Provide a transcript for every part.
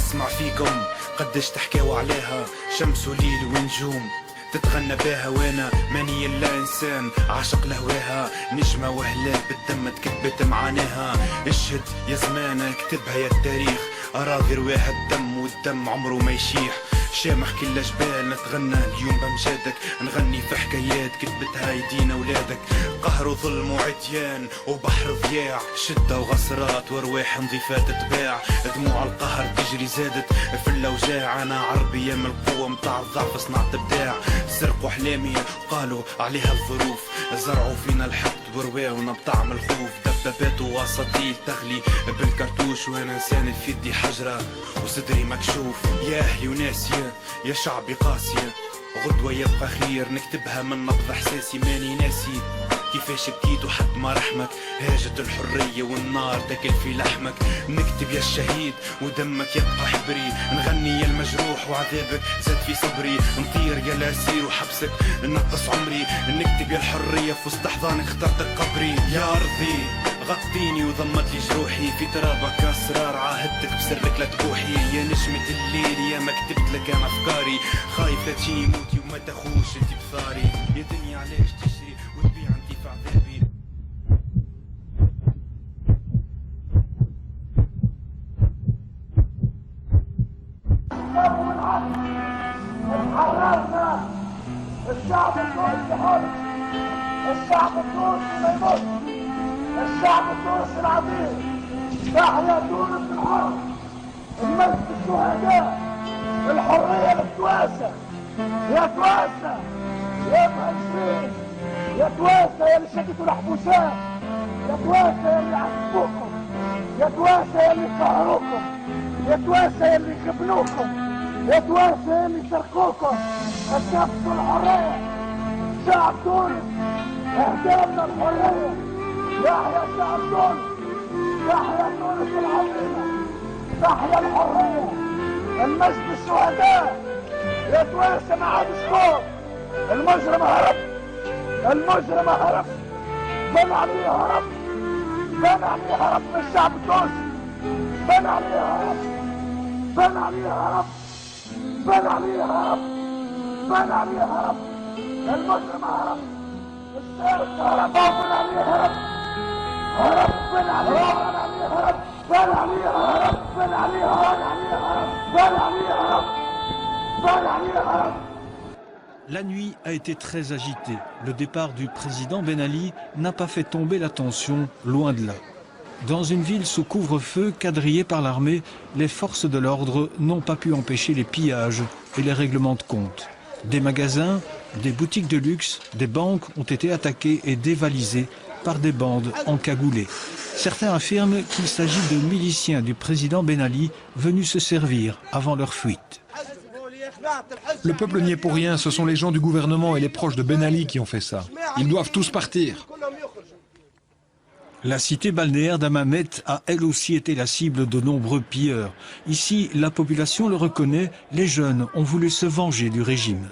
نسمع فيكم قديش تحكيوا عليها شمس وليل ونجوم تتغنى بها، وانا ماني الا انسان عاشق لهواها، نجمة وهلال بالدم تكتبت معاناها. اشهد يا زمان اكتبها يا التاريخ، اراضي رواها الدم والدم عمره ما يشيح. شامخ كل جبال نتغنى اليوم بمجادك، نغني في حكايات كتبتها ايدينا ولادك. قهر وظلم وعديان وبحر ضياع، شدة وغسرات وارواح نظيفات تباع. دموع القهر تجري زادت في الاوجاع، انا عربي من القوة متاع الضعف صنعت ابداع. سرقوا احلامي قالوا عليها الظروف، زرعوا فينا الحقد ورواونا بطعم الخوف. دبابات واساطيل تغلي بالكرتوش، وانا انسان في يدي حجرة وصدري مكشوف. يا اهلي وناسي يا شعبي قاسية، غدوة يبقى خير نكتبها من نبض احساسي. ماني ناسي كيفاش بكيت وحد ما رحمك، هاجت الحرية والنار تاكل في لحمك. نكتب يا الشهيد ودمك يبقى حبري، نغني يا المجروح وعذابك زاد في صبري. نطير يا الاسير وحبسك نقص عمري، نكتب يا الحرية في وسط احضانك اخترتك قبري. يا ارضي غطيني وضمت لي جروحي، في ترابك اسرار عاهدتك بسرك لا تبوحي. يا نجمة الليل يا ما كتبت لك انا افكاري، خايف لا تجيني موتي وما تخوش انت بثاري. يا دنيا علاش تجري وتبيع انت في عذابي. حررنا الشعب التونسي حر، الشعب التونسي ما يموت، الشعب التونسي العظيم. تحيا تونس الحر، المجد الشهداء، الحرية للتواسة. يا تواسة يا مهندسين، يا تواسة يا اللي شدتوا الحبوسات، يا تواسة يا اللي عذبوكم، يا تواسة يا اللي قهروكم، يا تواسة يا اللي خبنوكم، يا تواسة يا اللي سرقوكم. كتبتوا الحرية شعب تونس، اهدافنا الحرية. يحيى شعب تونس، تحيا تونس العظيمة، تحيا الحرية، المجد الشهداء. يا تواسة ما عادش خوف، المجرم هرب، المجرم هرب، بن عليه هرب، بن عليه هرب من الشعب التونسي، بن عليه هرب، بن عليه هرب، بن عليه هرب، بن عليه هرب، المجرم هرب، السارق هرب، بن عليه هرب، هرب بن عليه هرب، بن عليه هرب، بن عليه هرب، بن عليه هرب، بن عليه هرب. La nuit a été très agitée. Le départ du président Ben Ali n'a pas fait tomber la tension, loin de là. Dans une ville sous couvre-feu, quadrillée par l'armée, les forces de l'ordre n'ont pas pu empêcher les pillages et les règlements de compte. Des magasins, des boutiques de luxe, des banques ont été attaquées et dévalisées par des bandes encagoulées. Certains affirment qu'il s'agit de miliciens du président Ben Ali venus se servir avant leur fuite. Le peuple n'y est pour rien, ce sont les gens du gouvernement et les proches de Ben Ali qui ont fait ça. Ils doivent tous partir. La cité balnéaire d'Hammamet a elle aussi été la cible de nombreux pilleurs. Ici, la population le reconnaît, les jeunes ont voulu se venger du régime.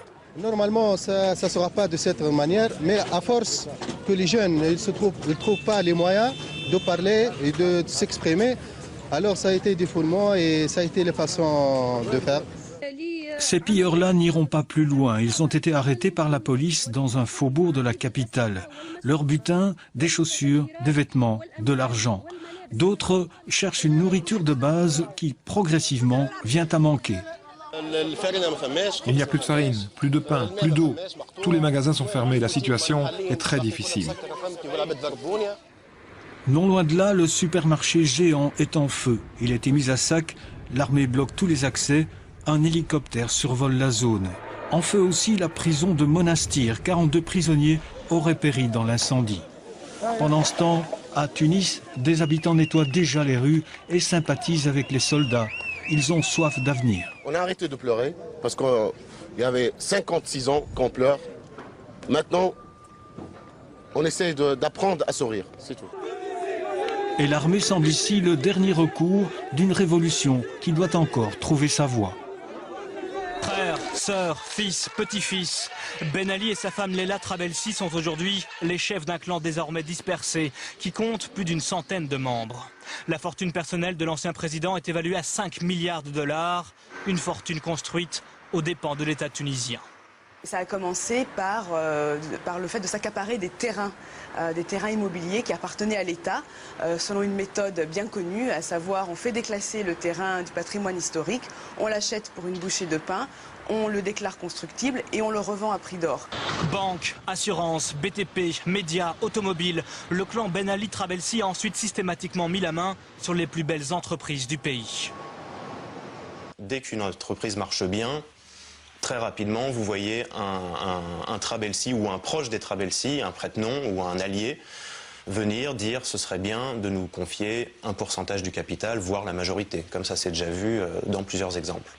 Normalement, ça ne sera pas de cette manière, mais à force que les jeunes ne trouvent pas les moyens de parler et de s'exprimer, alors ça a été des foulements et ça a été la façon de faire. Ces pilleurs-là n'iront pas plus loin. Ils ont été arrêtés par la police dans un faubourg de la capitale. Leur butin, des chaussures, des vêtements, de l'argent. D'autres cherchent une nourriture de base qui, progressivement, vient à manquer. Il n'y a plus de farine, plus de pain, plus d'eau. Tous les magasins sont fermés. La situation est très difficile. Non loin de là, le supermarché géant est en feu. Il a été mis à sac. L'armée bloque tous les accès. Un hélicoptère survole la zone. En feu aussi la prison de Monastir. 42 prisonniers auraient péri dans l'incendie. Pendant ce temps, à Tunis, des habitants nettoient déjà les rues et sympathisent avec les soldats. Ils ont soif d'avenir. On a arrêté de pleurer parce qu'il y avait 56 ans qu'on pleure. Maintenant, on essaie d'apprendre à sourire, c'est tout. Et l'armée semble ici le dernier recours d'une révolution qui doit encore trouver sa voie. sœurs, fils, petits-fils. Ben Ali et sa femme Leila Trabelsi sont aujourd'hui les chefs d'un clan désormais dispersé qui compte plus d'une centaine de membres. La fortune personnelle de l'ancien président est évaluée à 5 milliards de dollars, une fortune construite aux dépens de l'État tunisien. Ça a commencé par le fait de s'accaparer des terrains immobiliers qui appartenaient à l'État, selon une méthode bien connue, à savoir on fait déclasser le terrain du patrimoine historique, on l'achète pour une bouchée de pain, on le déclare constructible et on le revend à prix d'or. Banque, assurance, BTP, médias, automobiles, le clan Ben Ali Trabelsi a ensuite systématiquement mis la main sur les plus belles entreprises du pays. Dès qu'une entreprise marche bien, très rapidement, vous voyez un Trabelsi ou un proche des Trabelsi, un prête-nom ou un allié, venir dire ce serait bien de nous confier un pourcentage du capital, voire la majorité. Comme ça, c'est déjà vu dans plusieurs exemples.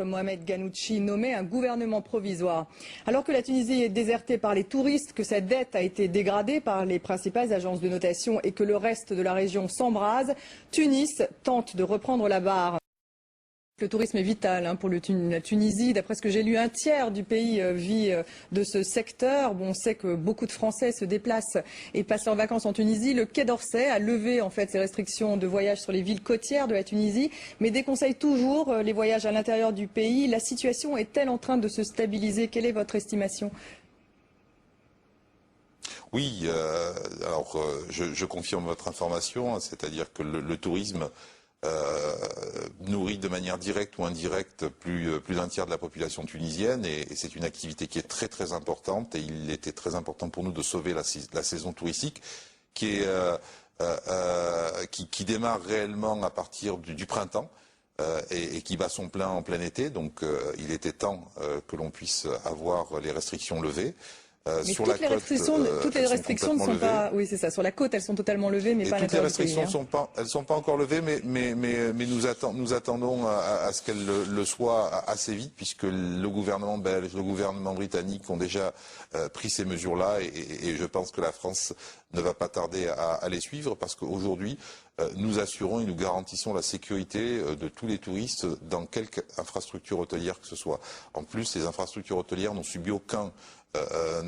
Mohamed Ghannouchi nommé un gouvernement provisoire. Alors que la Tunisie est désertée par les touristes, que sa dette a été dégradée par les principales agences de notation et que le reste de la région s'embrase, Tunis tente de reprendre la barre. Le tourisme est vital pour la Tunisie. D'après ce que j'ai lu, un tiers du pays vit de ce secteur. Bon, on sait que beaucoup de Français se déplacent et passent leurs vacances en Tunisie. Le Quai d'Orsay a levé en fait ses restrictions de voyage sur les villes côtières de la Tunisie, mais déconseille toujours les voyages à l'intérieur du pays. La situation est-elle en train de se stabiliser? Quelle est votre estimation? Oui, alors je confirme votre information, c'est-à-dire que le tourisme nourrit de manière directe ou indirecte plus d'un tiers de la population tunisienne et c'est une activité qui est très très importante et il était très important pour nous de sauver la saison touristique qui démarre réellement à partir du printemps et qui bat son plein en plein été. Donc il était temps que l'on puisse avoir les restrictions levées. Mais toutes les restrictions ne sont pas. Oui, c'est ça. Sur la côte, elles sont totalement levées, mais pas à l'intérieur du pays. Toutes les restrictions elles sont pas encore levées, mais nous attendons à ce qu'elles le soient assez vite, puisque le gouvernement belge, le gouvernement britannique ont déjà pris ces mesures-là, et je pense que la France ne va pas tarder à les suivre, parce qu'aujourd'hui, nous assurons et nous garantissons la sécurité de tous les touristes dans quelque infrastructure hôtelière que ce soit. En plus, les infrastructures hôtelières n'ont subi aucun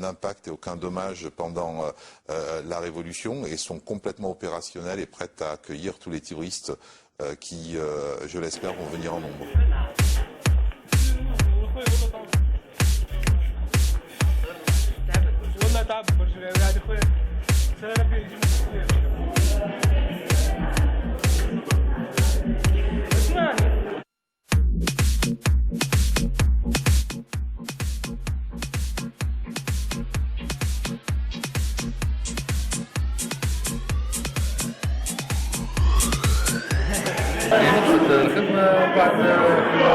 impact et aucun dommage pendant la Révolution et sont complètement opérationnelles et prêtes à accueillir tous les touristes qui, je l'espère, vont venir en nombre. الخدمة بعد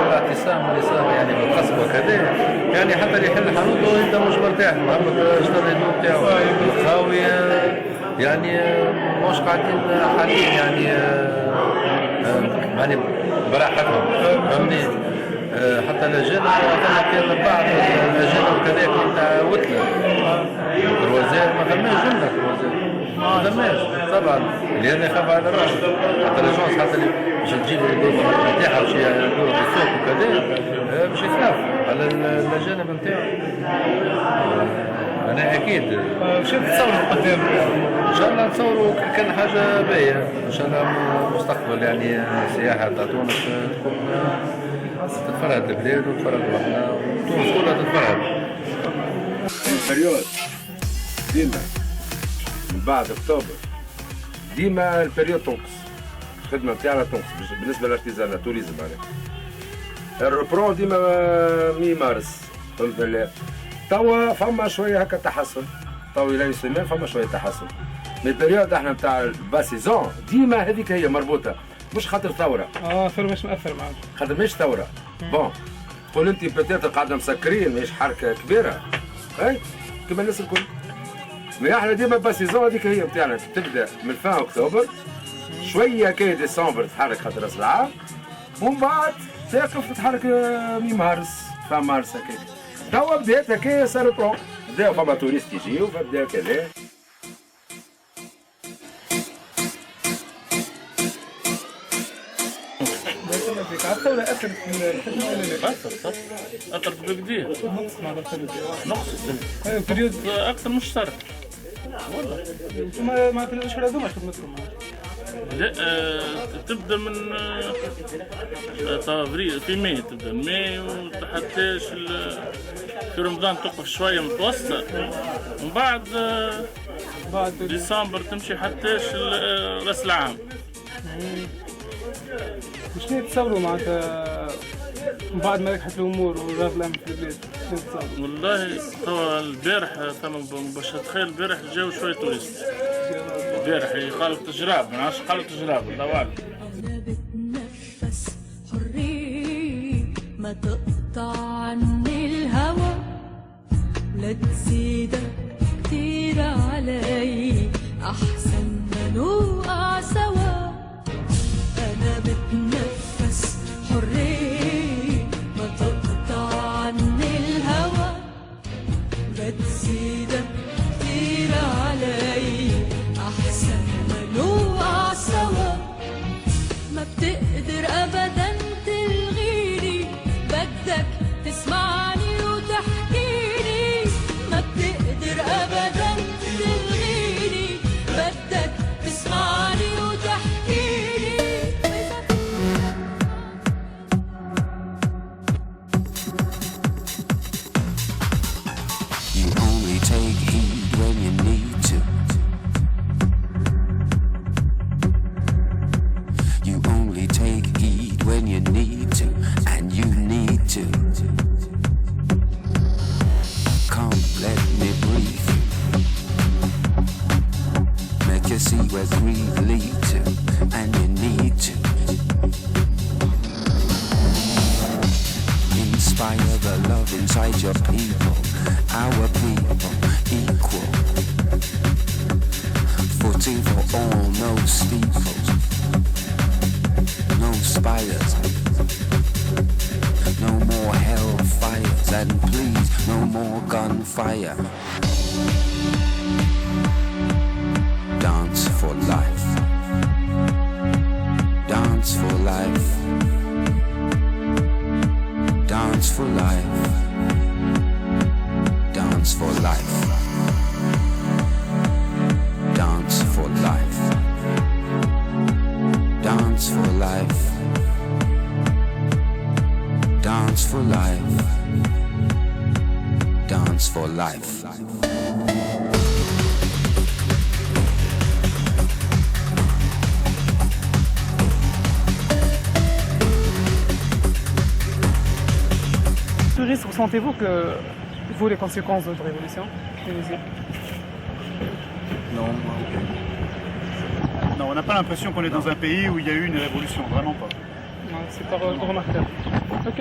الاعتصام اللي صار يعني بالقصف وكذا يعني حتى اللي يحل حانوته يبدا مش مرتاح محمد اشترى الهدوم تاعو خاوية يعني مش قاعدين حاليا يعني براحتهم فهمني حتى الأجانب كان بعض الأجانب كذاك نتاع وتلة كروزات ما فماش جملة كروزات ما فماش طبعا اللي هنا يخاف على راسه حتى الاجونس حتى اللي باش تجي نتاعها باش يدور في السوق وكذا باش يخاف على الأجانب نتاعو. أنا أكيد. شو تتصور قدام؟ شاء الله نتصوروا كان حاجه باهيه ان شاء الله مستقبل يعني سياحه تاع تونس تكون تتفرهد البلاد وتتفرهد روحنا وتونس كلها تتفرهد. البريود ديما من بعد اكتوبر ديما البريود تنقص، الخدمه نتاعنا تنقص بالنسبه للارتيزان التوريزم معناها. الربرون ديما مي مارس فهمت ولا؟ توا فما شويه هكا تحسن، توا الى سيمان فما شويه تحسن. مي البريود احنا نتاع الباسيزون ديما هذيك هي مربوطه، مش خاطر ثوره. ثوره مش مأثر معاك. خاطر مش ثوره. بون تقول انت بتاتر قاعده مسكرين مش حركه كبيره. اي كما الناس الكل. مي احنا ديما الباسيزون هذيك هي نتاعنا تبدا من فان اكتوبر شويه كي ديسمبر تتحرك خاطر راس العام ومن بعد تقف تتحرك مي مارس فان مارس هكاك. توا بدات هكايا صارت روح بداو فما توريست يجيو فبدا كذا. الثورة أثرت في الخدمة ولا لا؟ أثرت بكثير. نقص بريود أكثر من الشهر. والله ما في الأشهر هذوما خدمتكم. لا تبدا من افريل في ماي تبدا ماي وحتى في رمضان توقف شويه متوسطه ومن بعد ديسمبر تمشي حتى راس العام. شنو تصوروا معناتها من بعد ما ركحت الامور وراس العام في البلاد؟ شنو تصوروا؟ والله توا البارح ثم باش تتخيل البارح جاو شويه توريست. البارح خلط جراب ما نعرفش خلط جراب الله اعلم. انا بتنفس حرية ما تقطع عني الهوى لا تزيدك كتير علي احسن ما نوقع سوا. انا بتنفس حرية ما تقطع عني الهوى لا تزيدك كتير علي أحسن ما نوقع سوا. ما بتقدر أبدا تلغيني بدك تسمعني وتحكيني. ما بتقدر أبدا تلغيني بدك تسمعني وتحكيني. You only take heed when you need to. You only take heed when you need to, and you need to. Come, let me brief you. Make you see where greed lead to, and you need to. Inspire the love inside your people, our people equal. Footing for all, no steeples, no spires, no more hellfires, and please, no more gunfire. Dance for life. Dance for life. Dance for life. Dance for life. Dance for life. Dance for life. Dance for life. Dance for life. Touriste, ressentez-vous que vous les conséquences de votre révolution tunisienne? Non. Non, on n'a pas l'impression qu'on est dans un pays où il y a eu une révolution, vraiment pas. Non, c'est pas remarquable. Ok.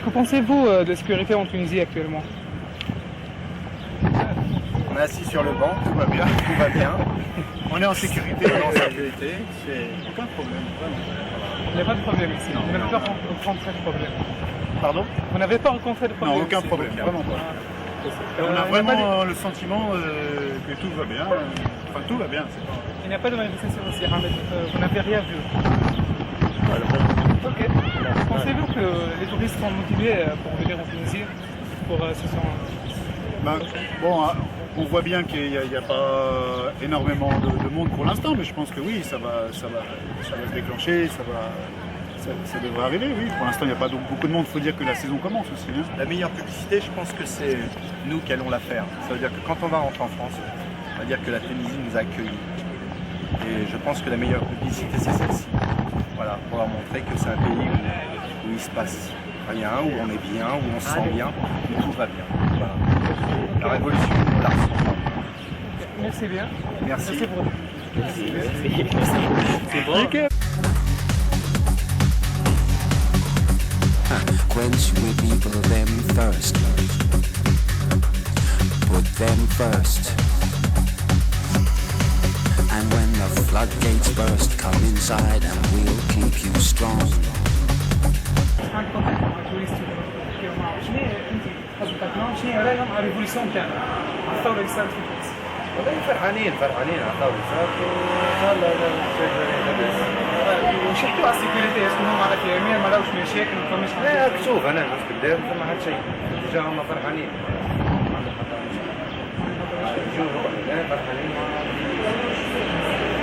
Que pensez-vous de la sécurité en Tunisie actuellement? On est assis sur le banc, tout va bien, tout va bien. On est en sécurité, c'est aucun problème, vraiment. Il n'y a pas de problème ici. Non, vous n'avez pas rencontré de problème. Pardon? Vous n'avez pas rencontré de problème? Non, aucun problème, vraiment pas. On a vraiment le sentiment que tout va bien. Enfin, tout va bien. Pas... Il n'y a pas de manifestation aussi, Ahmed. Vous n'avez rien vu. Ok. Pensez-vous que les touristes sont motivés pour venir en Tunisie pour ce sont... Bon, On voit bien qu'il n'y a pas énormément de monde pour l'instant, mais je pense que oui, ça va se déclencher, ça devrait arriver, oui. Pour l'instant, il n'y a pas beaucoup de monde, il faut dire que la saison commence aussi. Hein. La meilleure publicité, je pense que c'est nous qui allons la faire. Ça veut dire que quand on va rentrer en France, on va dire que la Tunisie nous a accueillis. Et je pense que la meilleure publicité, c'est celle-ci. Voilà, pour leur montrer que c'est un pays où il se passe rien, où on est bien, où on se sent bien, où tout va bien. Voilà. La révolution, on la ressent. Merci bien. Merci. Merci pour C'est bon. Quench with people them thirst. Put them first. And when the floodgates burst, come inside and we'll keep you strong. شنو رايهم على الريفوليسيون تاعنا على الثوره اللي صارت في تونس؟ والله فرحانين على الثوره اللي صارت وان شاء الله لاباس. وشحتوا على السيكوريتي اسكو هما على اليمين ما راهوش مشاكل ما فماش لا شوف انا الناس قدام ما حد شيء ديجا هما فرحانين فرحانين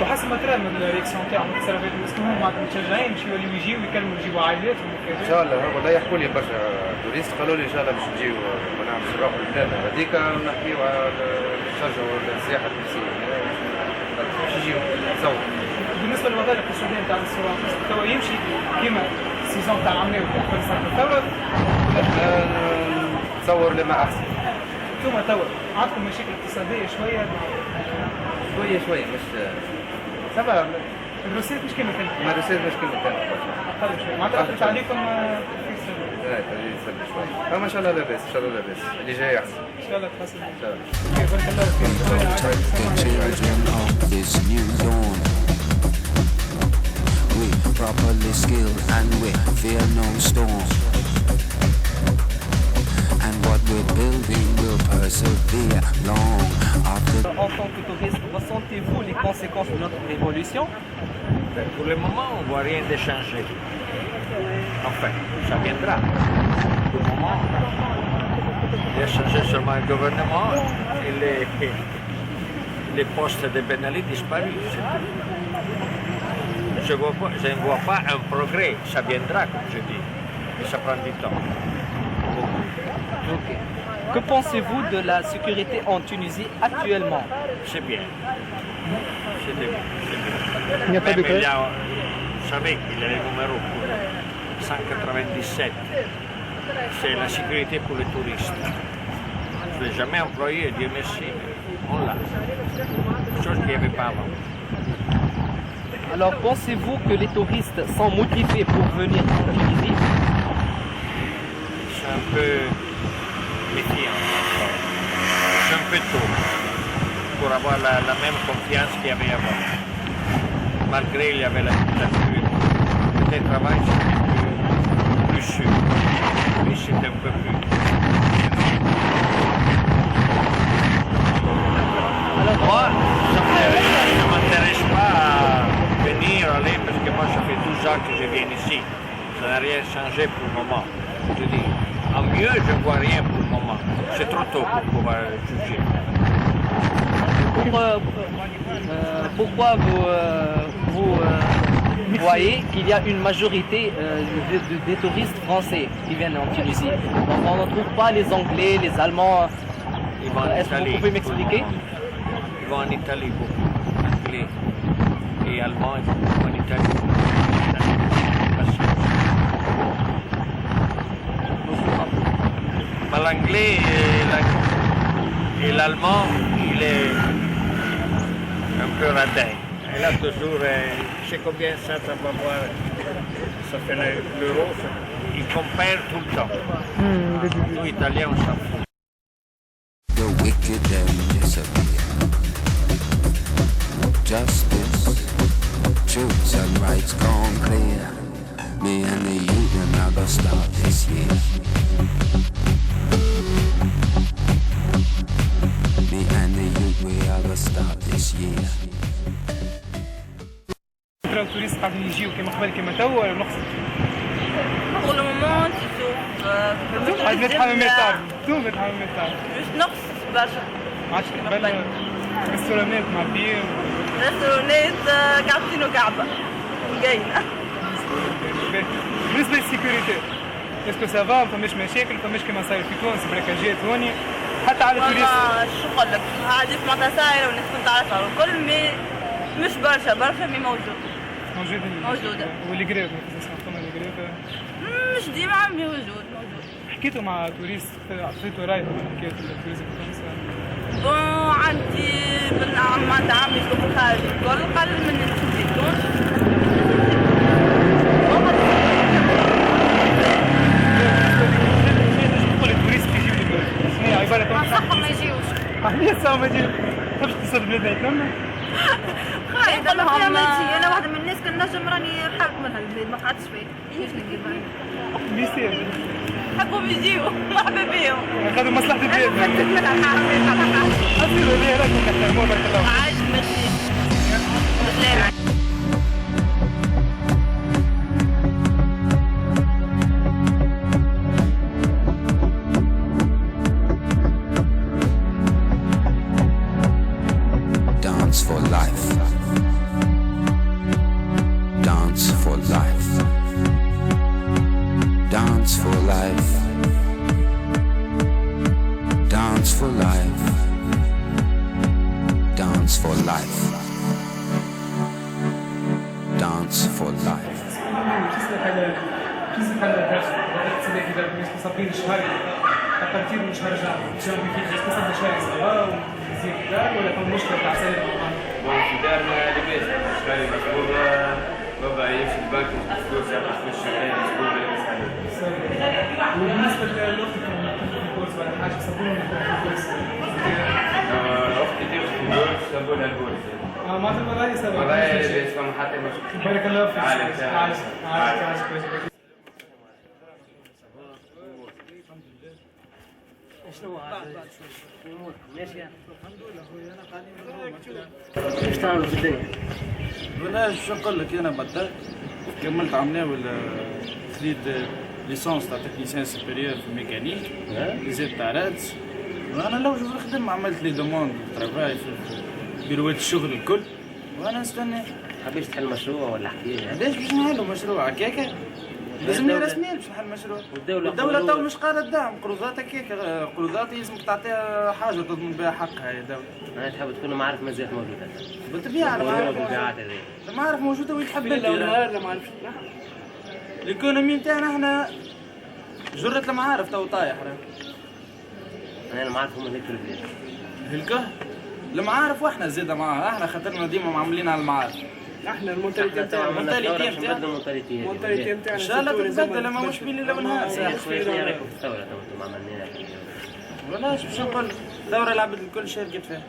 وحسب ما ترى من الرياكسيون تاعهم التصرفات اسكو هما متشجعين باش يوليو يجيو ويكلموا يجيبوا عائلاتهم ان شاء الله. والله يحكوا لي برشا توريست قالوا لي ان شاء الله باش نجيو ونعمل نروحوا للبلاد هذيك ونحكيو على نشجعوا السياحه التونسيه باش يجيو يتصوروا. بالنسبه للوظائف السعوديه نتاع الصوره توا يمشي كيما السيزون تاع العمليه وتاع كل سنه الثوره نتصور لما احسن. انتوما توا عندكم مشاكل اقتصاديه شويه مش سبب الروسيات مش كلمه ثانيه. ما الروسيات مش كلمه ثانيه اقل شويه معناتها اثرت عليكم لا تجي سلبي شويه اما ان شاء الله لاباس ان شاء الله لاباس اللي جاي احسن ان شاء الله تحسن ان شاء الله. The children of this new dawn. We properly skilled and we fear no storm. And what we're building will persevere long after. En tant que touriste, ressentez-vous les conséquences de notre révolution? Pour le moment, on ne voit rien de changé. Enfin, ça viendra. Pour le moment, il a changé seulement le gouvernement et les postes de Ben Ali disparus. Je ne vois pas un progrès. Ça viendra, comme je dis. Mais ça prend du temps. Okay. Que pensez-vous de la sécurité en Tunisie actuellement? C'est bien. C'est bien. Il n'y a pas de grève. Vous savez qu'il y a le numéro pour 197. C'est la sécurité pour les touristes. Je ne l'ai jamais employé, Dieu merci, mais on l'a. Chose qu'il n'y avait pas avant. Alors pensez-vous que les touristes sont motivés pour venir en Tunisie? C'est un peu méfiant. C'est un peu tôt pour avoir la même confiance qu'il y avait avant. Malgré il y avait la culture. Le télétravail c'était plus sûr. Mais c'était un peu plus. Alors moi, ça ne m'intéresse pas à venir, aller, parce que moi ça fait 12 ans que je viens ici. Ça n'a rien changé pour le moment. Je dis, en mieux, je ne vois rien pour le moment. C'est trop tôt pour pouvoir juger. Pourquoi vous voyez qu'il y a une majorité des touristes français qui viennent en Tunisie? Donc on ne trouve pas les Anglais, les Allemands. Est-ce que vous pouvez m'expliquer? Ils vont en Italie beaucoup, Anglais et Allemands, ils vont en Italie. Mais l'anglais et l'allemand, il est un peu radin. Il a toujours, je sais combien ça va voir, ça fait l'euro, il compare tout le temps. Nous, Italiens, on s'en fout. The wicked them disappear. Justice, truth and rights gone clear. Me and the youth and I gonna start this year. Me and the youth we are gonna start this year. التوريست قاعدين يجيو كما قبل كما توا ولا نقصد؟ Pour le moment, tu عاد نتحمل ميتار، تو نتحمل ميتار. juste نقص برشا. ما عادش تقبل ريستورانات معبيين ريستورانات كعبتين وكعبة جاينا. بالنسبة للسيكوريتي اسكو سافا فماش مشاكل فماش كما صاير في تونس بركاجات هوني حتى على التوريست؟ شو نقول لك عادي معناتها صايرة والناس كنت تعرفها والكل مي مش برشا مي موجودة. واللي قريب فما اللي قريب مش ديما عمي موجود. حكيتوا مع توريست عطيتوا راي في حكاية التوريزم في تونس؟ بون عندي معناتها عمي في الخارج الكل قال من نمشي تونس. صح ما يجيوش. علاش صح ما يجيوش؟ كيفاش تصير بلادنا يتلمنا؟ خايف والله فيها ما تجي، انا واحدة من الناس كان نجم راني حابت منها البلاد ما قعدتش فيها، كيفاش ندير معايا؟ ميسير حبوا يجيو مرحبا بيهم. خذوا مصلحة البلاد. أصيروا ليه راكم تحترموا بارك الله. عايش ميرسي. بالسلامة. Dance for life. Dance for life. Dance for life. Dance for life. Dance for life. Dance for life. ترتيب مش هرجع جنبي في قصة شهر صغار وزيد دار ولا كان مشكلة تاع سالب في دارنا لباس شهري مشهور بابا يمشي البنك فلوس يعطي فلوس شهرين مشهور وبالنسبة لأختي كان في كورس ولا حاجة صابون في كورس أختي تمشي في كورس صابونها الكورس ما تبغى راي صابون راي لباس فما حتى مشكلة بارك الله فيك عايش شنو ماشي الحمد لله خويا انا قاعدين ايش تعملوا في الدنيا؟ والله شو نقول لك انا بطلت كملت عمناول خديت ليسونس تاع تكنيسيان سوبيريور في الميكانيك ليزيت تاع رادس وانا لو جو نخدم عملت لي دوموند ترافاي في بيروات الشغل الكل وانا نستنى. حبيت تحل مشروع ولا حكايه؟ ليش باش نحلوا مشروع هكاكا؟ لازمني رسميا باش نحل مشروع. الدولة تو مش قادرة تدعم قروضات هكاك، قروضات لازمك تعطيها حاجة تضمن بها حقها يا دولة. أنا تحب تكون المعارف مازالت موجودة. بالطبيعة المعارف موجودة واللي تحب انت. الايكونومي نتاعنا احنا جرة المعارف تو طايح. أنا المعارف هم اللي ياكلوا البلاد. هلكه؟ المعارف واحنا زيادة معاها، احنا خاطرنا ديما معاملين على المعارف. احنا المونتاليتي نتاعنا المونتاليتي نتاعنا ان شاء الله تتبدل ما مش بين ليله ونهار. شوية رايكم في الثورة تو ما عملناش. والله باش نقول الثورة لعبت الكل شاركت فيها.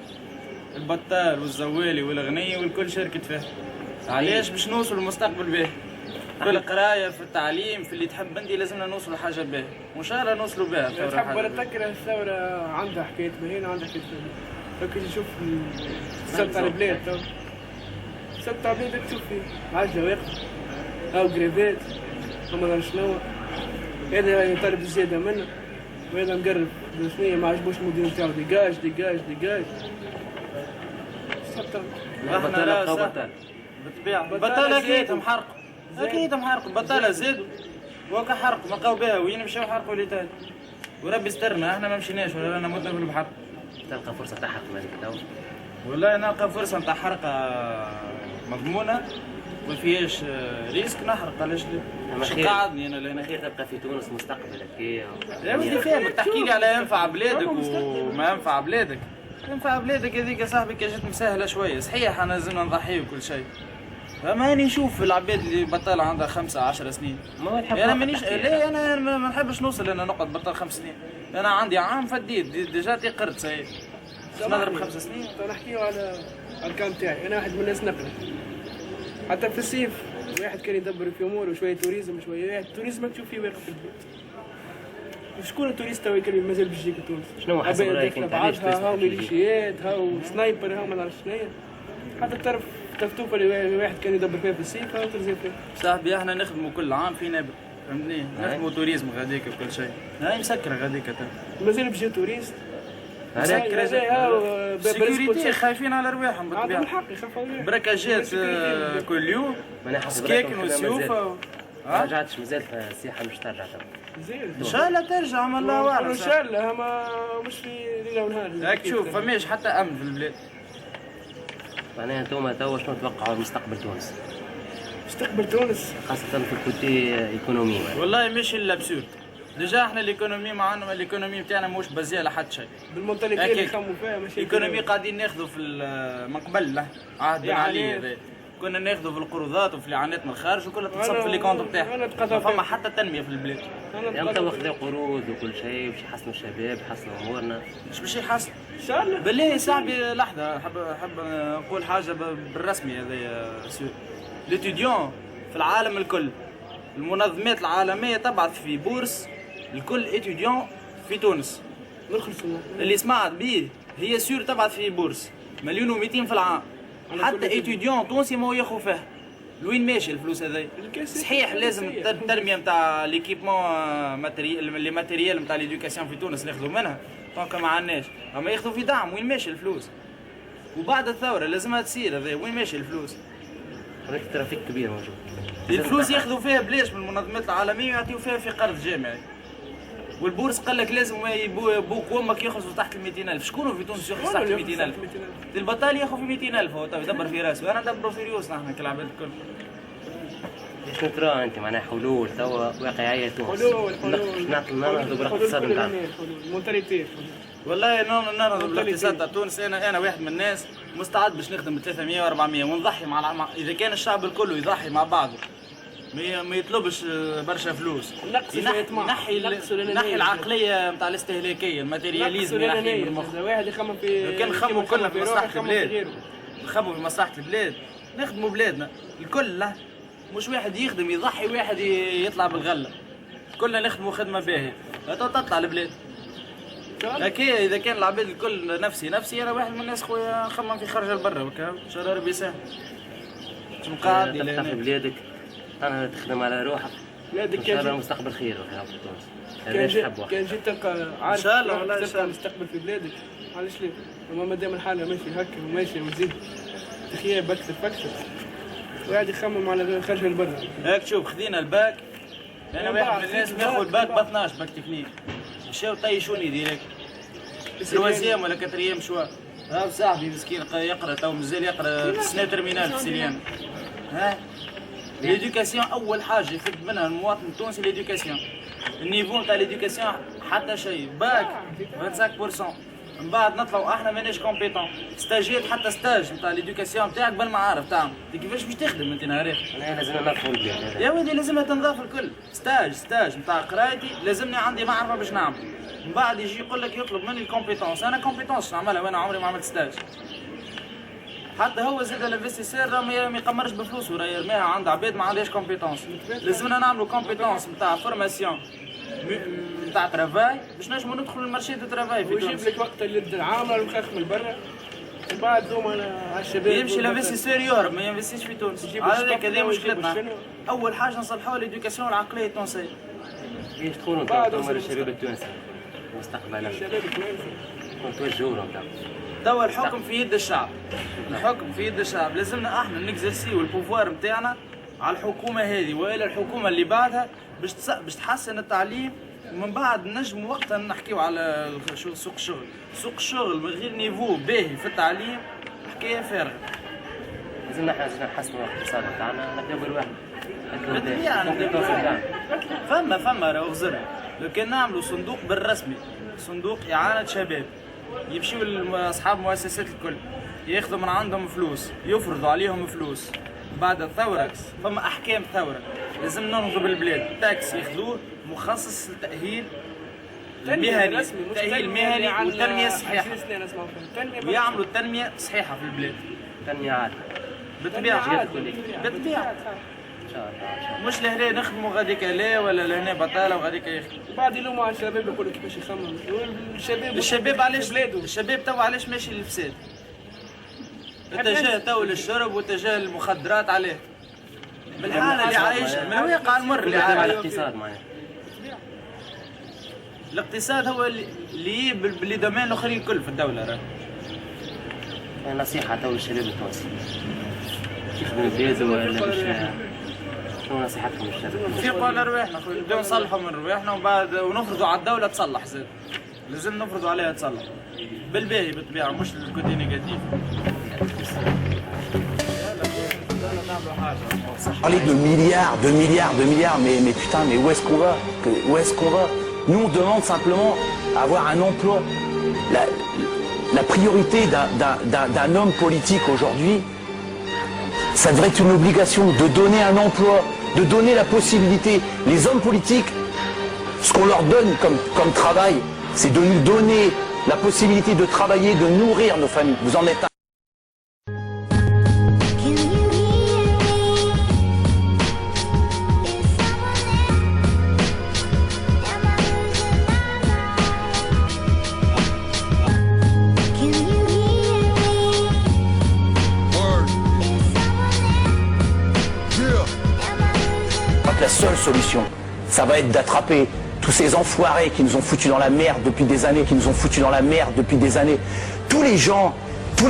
البطال والزوالي والغني والكل شاركت فيها. علاش باش نوصلوا للمستقبل باهي. في القرايه في التعليم في اللي تحب انت لازمنا نوصلوا لحاجه باهي وان شاء الله نوصلوا بها. تحب ولا تذكر الثورة عندها حكاية باهية وعندها حكاية باهية. لكن نشوف السبت على البلاد تو السبت على البلاد تشوف فيه عجلة واقفة أو جريفات وما شنو هذا يطالب الزيادة منه وهذا مقرب شنية ما عجبوش المدير نتاعو ديجاج ديجاج ديجاج السبت احنا بطالة بالطبيعة بطالة أكيد محرقة أكيد محرقة بطالة زادوا وكا حرق ما قاو بها وين مشاو حرقوا ليتال وربي يسترنا احنا ما مشيناش ولا انا متنا في البحر. تلقى فرصة تاع حرق مالك تو؟ والله نلقى فرصة نتاع حرقة مضمونة ما فيهاش ريسك نحرق علاش لا؟ مش قاعدني انا لهنا. خير تبقى في تونس مستقبلك كي يا ودي فاهمك تحكي لي على ينفع بلادك وما ينفع بلادك. ينفع بلادك هذيك صاحبي كي جات مسهلة شوية صحيح انا لازمنا نضحي وكل شيء. فما اني نشوف العباد اللي بطالة عندها 5-10 سنين. انا مانيش ليه انا ما نحبش نوصل انا نقعد بطال 5 سنين. انا عندي عام فديت ديجا تقرت ساي. نضرب 5 سنين. نحكيو على الاركان تاعي انا واحد من الناس نقرا. حتى في الصيف واحد كان يدبر في اموره شويه توريزم شويه واحد التوريزم ما تشوف فيه واقف في البيت. شكون التوريست تو يكلم مازال باش يجيك تونس؟ شنو حسب رايك انت علاش هاو ميليشيات هاو سنايبر هاو ما نعرف شنيا. حتى الطرف تفتوفه اللي واحد كان يدبر فيها في الصيف هاو ترزق فيها. صاحبي احنا نخدموا كل عام في نابل فهمتني؟ نخدموا توريزم غاديك وكل شيء. هاي مسكره غاديك تو. مازال باش يجي توريست سيكوريتي خايفين على رواحهم بالطبيعة. بركاجات كل يوم سكاكن وسيوف. ما رجعتش مازال السياحة مش ترجع ان شاء الله ترجع ما الله اعلم. ان شاء الله مش في ليلة ونهار. هاك تشوف فماش حتى امن في البلاد. معناها انتوما توا شنو تتوقعوا مستقبل تونس؟ مستقبل تونس خاصة في الكوتي ايكونومي. والله مش الا بسيط. ديجا احنا الايكونومي معنا الايكونومي نتاعنا ماهوش بازي على حد شيء. بالمونتاليتي اللي يخموا فيها ماشي. الايكونومي قاعدين ناخذوا في من قبل عهد بن علي هذا. كنا ناخذوا في القروضات وفي الاعانات من الخارج وكلها تتصب في لي كونت نتاعها. ما فما حتى تنميه في البلاد. يوم تو خذوا قروض وكل شيء باش يحسنوا الشباب يحسنوا امورنا. مش باش يحسن. ان شاء الله. بالله صاحبي لحظه حب نقول حاجه بالرسمي هذايا سير. ليتيديون في العالم الكل المنظمات العالميه تبعث في بورس الكل اتيديون في تونس. اللي سمعت به هي سير تبعث في بورس 1,200,000 في العام. حتى اتيديون تونسي ما هو ياخذ فيها. لوين ماشي الفلوس هذي؟ صحيح لازم التنميه نتاع ليكيبمون لي ماتيريال نتاع ليدوكاسيون في تونس ناخذوا منها طونك ما عندناش، اما ياخذوا في دعم. وين ماشي الفلوس؟ وبعد الثوره لازمها تصير هذا. وين ماشي الفلوس؟ هناك ترافيك كبير موجود. الفلوس ياخذوا فيها بلاش من المنظمات العالميه ويعطيو فيها في قرض جامعي. والبورس قال لك لازم بوك وامك يخلصوا تحت ال 200,000. شكون في تونس يخلص تحت ال 200,000؟ البطال ياخذ في 200,000 هو يدبر في راسه. انا ندبروا في ريوسنا احنا كالعباد الكل. شنو ترى انت معناها حلول توا واقعيه تونس؟ حلول نهضوا بالاقتصاد نتاعنا. مونتاليتي. والله نهضوا بالاقتصاد تاع تونس. انا واحد من الناس مستعد باش نخدم ب 300 و 400 ونضحي مع اذا كان الشعب الكل يضحي مع بعضه ما يطلبش برشا فلوس. نحي العقليه نتاع الاستهلاكيه الماتيرياليزم ينحي من المخ. واحد يخمم في كان نخمموا كلنا في مصلحه البلاد. نخمموا في مصلحه البلاد نخدموا بلادنا الكل. لا مش واحد يخدم يضحي واحد يطلع بالغله. كلنا نخدموا خدمه باهيه تطلع البلاد. هكا اذا كان العباد الكل نفسي انا واحد من الناس خويا نخمم في خرج البر وكا ان شاء الله ربي يسهل. مقعد تفتح في بلادك انا تخدم على روحك. بلادك ان شاء الله مستقبل خير في تونس. كان جيت تلقى عارف ان شاء الله والله تلقى مستقبل في بلادك. علاش ليه؟ اما مادام الحاله ماشي هكا وماشي وتزيد تخيل بكثر وقاعد يخمم على خرج البر. هاك شوف خذينا الباك. انا واحد من الناس ناخذ الباك ب 12 باك تكنيك. مشاو طيشوني ديريكت. تروازيام ولا كاتريام شوا. ها صاحبي مسكين يقرا تو مازال يقرا في سنه ترمينال في سليان. ها ليدوكاسيون اول حاجه يفد منها المواطن التونسي ليدوكاسيون. النيفو نتاع ليدوكاسيون حتى شيء باك 25%. من بعد نطلعوا احنا ماناش كومبيتون. ستاجيت حتى ستاج نتاع ليدوكاسيون نتاعك بالمعارف تاعهم. كيفاش باش تخدم انت نهار اخر؟ لازم ننظفوا البلاد. يا ولدي لازمها تنضاف الكل. ستاج نتاع قرايتي لازمني عندي معرفه باش نعمل. من بعد يجي يقول لك يطلب مني الكومبيتونس. انا كومبيتونس نعملها وانا عمري ما عملت ستاج. حتى هو زاد الانفستيسور راه ما يقمرش بفلوسه راه يرميها عند عباد ما عندهاش كومبيتونس. لازمنا نعملوا كومبيتونس نتاع فورماسيون نتاع ترافاي باش نجموا ندخلوا المارشي دو ترافاي في تونس. ويجيب لك وقت اللي العامل والخاخ من برا. من بعد دوما على الشباب يمشي الانفستيسور يهرب ما ينفستيش في تونس. هذاك هذه مشكلتنا. اول حاجه نصلحوها ليدوكاسيون العقليه التونسيه. باش تكونوا انتم الشباب التونسي مستقبلا. الشباب التونسي توجهوا لهم توا الحكم في يد الشعب. الحكم في يد الشعب. لازمنا احنا نكزرسيو البوفوار نتاعنا على الحكومه هذه والا الحكومه اللي بعدها باش تحسن التعليم. ومن بعد نجموا وقتها نحكيو على سوق الشغل. سوق الشغل من غير نيفو باهي في التعليم حكايه فارغه. لازمنا احنا نحسنوا الاقتصاد تاعنا. نبداو بالواحد. بالطبيعه فما راهو غزر. لو كان نعملوا صندوق بالرسمي صندوق اعانه شباب يمشيوا لاصحاب المؤسسات الكل ياخذوا من عندهم فلوس يفرضوا عليهم فلوس. بعد الثوره فما احكام ثوره لازم ننهضوا بالبلاد. تاكس ياخذوه مخصص للتاهيل المهني. تاهيل مهني والتنميه الصحيحه. ويعملوا التنميه صحيحه في البلاد. تنميه عادله بالطبيعه. بالطبيعه ان شاء الله. مش لهنا نخدموا غاديك لا ولا لهنا بطاله وغاديك يخدموا. بعد يلوموا على الشباب يقولوا كيفاش يخمم. الشباب علاش بلاده؟ الشباب تو علاش ماشي للفساد؟ اتجاه تو للشرب واتجاه للمخدرات. عليه؟ بالحاله اللي عايشه من الواقع المر اللي عايشه. على الاقتصاد معناها. الاقتصاد هو اللي باللي دومين الاخرين الكل في الدوله راه. نصيحة تو للشباب التونسي يخدموا البلاد ولا مش شنو نصيحتكم للشباب؟ نفيقوا على رواحنا خويا نبداو نصلحوا من رواحنا وبعد ونفرضوا على الدولة تصلح زاد. لازم نفرضوا عليها تصلح. بالباهي بالطبيعة مش الكوتي نيجاتيف. Parler de milliards, mais putain, mais où est-ce qu'on va? Où est-ce qu'on va? Nous, on demande simplement avoir un emploi. La priorité d'un homme politique aujourd'hui, ça devrait être une obligation de donner un emploi, de donner la possibilité. Les hommes politiques, ce qu'on leur donne comme travail, c'est de nous donner la possibilité de travailler, de nourrir nos familles. Vous en êtes un. La seule solution, ça va être d'attraper tous ces enfoirés qui nous ont foutus dans la merde depuis des années, Tous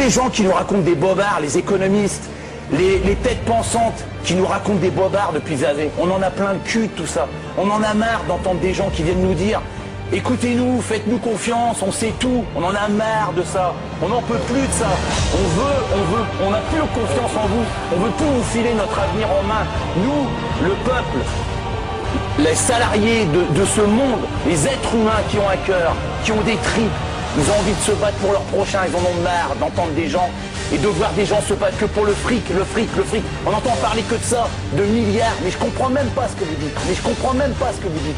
les gens qui nous racontent des bobards, les économistes, les têtes pensantes qui nous racontent des bobards depuis des années. On en a plein le cul de tout ça. On en a marre d'entendre des gens qui viennent nous dire « Écoutez-nous, faites-nous confiance, on sait tout. » On en a marre de ça. On n'en peut plus de ça. On n'a plus confiance en vous. On veut plus vous filer notre avenir en main. Nous, le peuple, les salariés de ce monde, les êtres humains qui ont un cœur, qui ont des tripes, ils ont envie de se battre pour leur prochain. Ils en ont marre d'entendre des gens et de voir des gens se battre que pour le fric. On n'entend parler que de ça, de milliards. Mais je comprends même pas ce que vous dites.